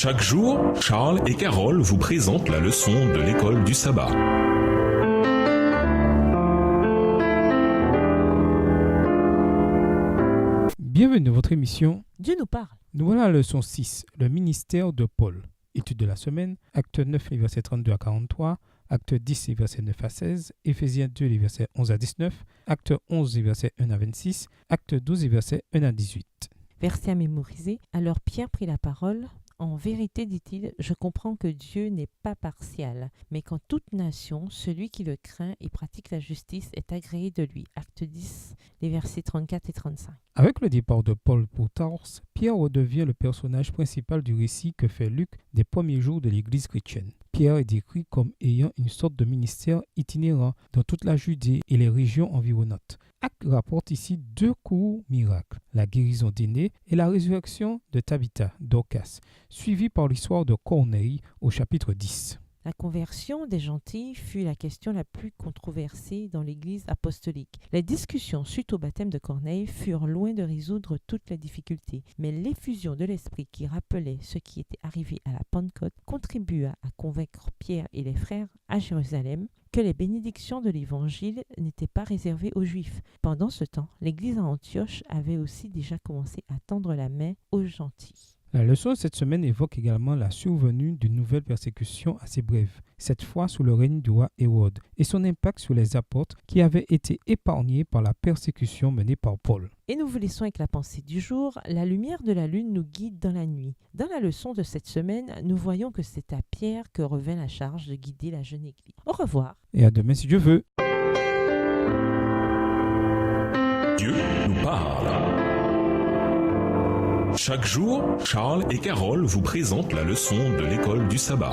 Chaque jour, Charles et Carole vous présentent la leçon de l'école du sabbat. Bienvenue dans votre émission Dieu nous parle. Nous voilà à la leçon 6, le ministère de Paul. Étude de la semaine, acte 9, les versets 32 à 43, acte 10, les versets 9 à 16, Éphésiens 2, les versets 11 à 19, acte 11, les versets 1 à 26, acte 12, les versets 1 à 18. Verset à mémoriser. Alors Pierre prit la parole. En vérité, dit-il, je comprends que Dieu n'est pas partial, mais qu'en toute nation, celui qui le craint et pratique la justice est agréé de lui. Acte 10, les versets 34 et 35. Avec le départ de Paul pour Tarse, Pierre redevient le personnage principal du récit que fait Luc des premiers jours de l'Église chrétienne. Pierre est décrit comme ayant une sorte de ministère itinérant dans toute la Judée et les régions environnantes. Acte rapporte ici deux courts miracles, la guérison d'Énée et la résurrection de Tabitha, Dorcas, suivi par l'histoire de Corneille au chapitre 10. La conversion des gentils fut la question la plus controversée dans l'Église apostolique. Les discussions suite au baptême de Corneille furent loin de résoudre toutes les difficultés, mais l'effusion de l'Esprit qui rappelait ce qui était arrivé à la Pentecôte contribua à convaincre Pierre et les frères à Jérusalem que les bénédictions de l'Évangile n'étaient pas réservées aux Juifs. Pendant ce temps, l'Église à Antioche avait aussi déjà commencé à tendre la main aux gentils. La leçon de cette semaine évoque également la survenue d'une nouvelle persécution assez brève, cette fois sous le règne du roi Hérode, et son impact sur les apôtres qui avaient été épargnés par la persécution menée par Paul. Et nous vous laissons avec la pensée du jour. La lumière de la lune nous guide dans la nuit. Dans la leçon de cette semaine, nous voyons que c'est à Pierre que revint la charge de guider la jeune Église. Au revoir. Et à demain si Dieu veut. Dieu nous parle. Chaque jour, Charles et Carole vous présentent la leçon de l'école du sabbat.